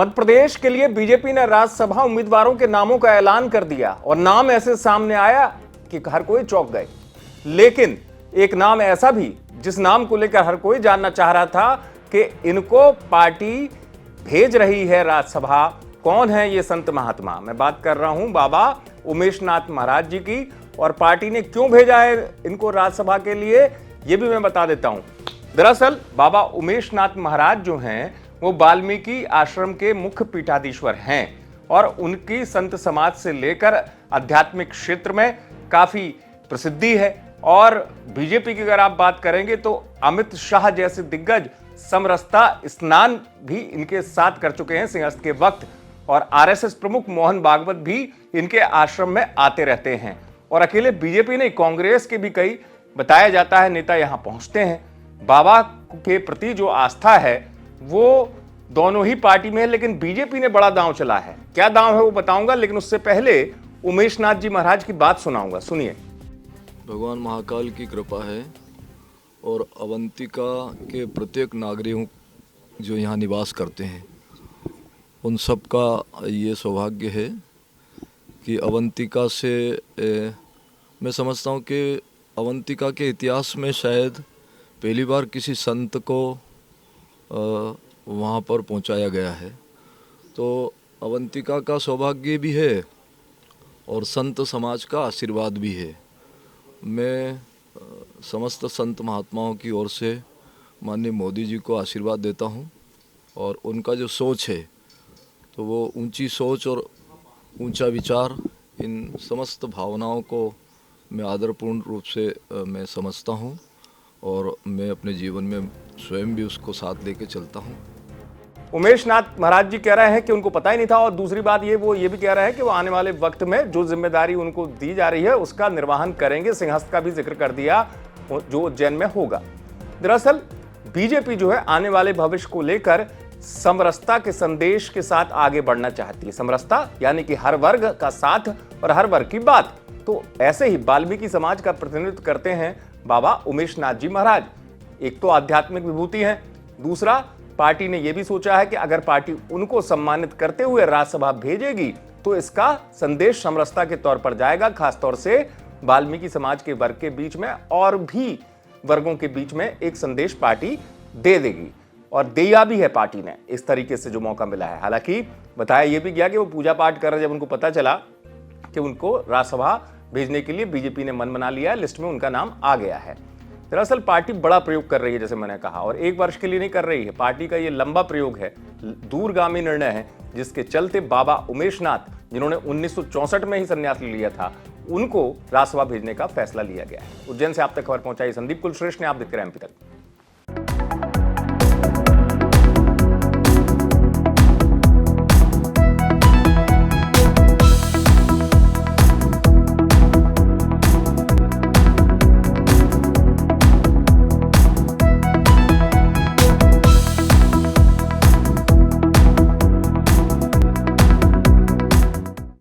मध्य प्रदेश के लिए बीजेपी ने राज्यसभा उम्मीदवारों के नामों का ऐलान कर दिया और नाम ऐसे सामने आया कि हर कोई चौंक गए। लेकिन एक नाम ऐसा भी जिस नाम को लेकर हर कोई जानना चाह रहा था कि इनको पार्टी भेज रही है राज्यसभा। कौन है ये संत महात्मा? मैं बात कर रहा हूं बाबा उमेशनाथ महाराज जी की, और पार्टी ने क्यों भेजा है इनको राज्यसभा के लिए ये भी मैं बता देता हूं। दरअसल बाबा उमेशनाथ महाराज जो हैं वो वाल्मीकि आश्रम के मुख्य पीठाधीश्वर हैं और उनकी संत समाज से लेकर आध्यात्मिक क्षेत्र में काफी प्रसिद्धि है। और बीजेपी की अगर आप बात करेंगे तो अमित शाह जैसे दिग्गज समरसता स्नान भी इनके साथ कर चुके हैं सिंहस्थ के वक्त, और आरएसएस प्रमुख मोहन भागवत भी इनके आश्रम में आते रहते हैं। और अकेले बीजेपी नहीं, कांग्रेस के भी कई बताया जाता है नेता यहां पहुंचते हैं। बाबा के प्रति जो आस्था है वो दोनों ही पार्टी में है, लेकिन बीजेपी ने बड़ा दांव चला है। क्या दांव है वो बताऊंगा, लेकिन उससे पहले उमेशनाथ जी महाराज की बात सुनाऊंगा, सुनिए। भगवान महाकाल की कृपा है और अवंतिका के प्रत्येक नागरिक जो यहाँ निवास करते हैं उन सब का ये सौभाग्य है कि अवंतिका से मैं समझता हूँ कि अवंतिका के इतिहास में शायद पहली बार किसी संत को वहाँ पर पहुँचाया गया है। तो अवंतिका का सौभाग्य भी है और संत समाज का आशीर्वाद भी है। मैं समस्त संत महात्माओं की ओर से माननीय मोदी जी को आशीर्वाद देता हूँ, और उनका जो सोच है तो वो ऊंची सोच और ऊंचा विचार, इन समस्त भावनाओं को मैं आदरपूर्ण रूप से मैं समझता हूँ और मैं अपने जीवन में स्वयं भी उसको साथ लेके चलता हूँ। उमेशनाथ महाराज जी कह रहे हैं कि उनको पता ही नहीं था, और दूसरी बात वो ये भी कह रहे हैं कि वो आने वाले वक्त में जो जिम्मेदारी उनको दी जा रही है उसका निर्वहन करेंगे। सिंहस्थ का भी जिक्र कर दिया जो उज्जैन में होगा। दरअसल बीजेपी जो है आने वाले भविष्य को लेकर समरसता के संदेश के साथ आगे बढ़ना चाहती है। समरसता यानी कि हर वर्ग का साथ और हर वर्ग की बात। तो ऐसे ही वाल्मीकि समाज का प्रतिनिधित्व करते हैं बाबा उमेशनाथ जी महाराज। एक तो आध्यात्मिक विभूति है, दूसरा पार्टी ने यह भी सोचा है कि अगर पार्टी उनको सम्मानित करते हुए राज्यसभा भेजेगी तो इसका संदेश समरसता के तौर पर जाएगा, खासतौर से वाल्मीकि समाज के वर्ग के बीच में और भी वर्गों के बीच में एक संदेश पार्टी दे देगी, और दिया भी है पार्टी ने इस तरीके से जो मौका मिला है। हालांकि बताया यह भी गया कि वो पूजा पाठ कर रहे, जब उनको पता चला कि उनको राज्यसभा भेजने के लिए बीजेपी ने मन बना लिया है, लिस्ट में उनका नाम आ गया है। दरअसल पार्टी बड़ा प्रयोग कर रही है, जैसे मैंने कहा, और एक वर्ष के लिए नहीं कर रही है। पार्टी का ये लंबा प्रयोग है, दूरगामी निर्णय है, जिसके चलते बाबा उमेशनाथ, जिन्होंने 1964 में ही संन्यास ले लिया था, उनको राज्यसभा भेजने का फैसला लिया गया है। उज्जैन से आप तक खबर पहुंचाई संदीप कुलश्रेष्ठ ने। आप देखते रहे एमपी तक।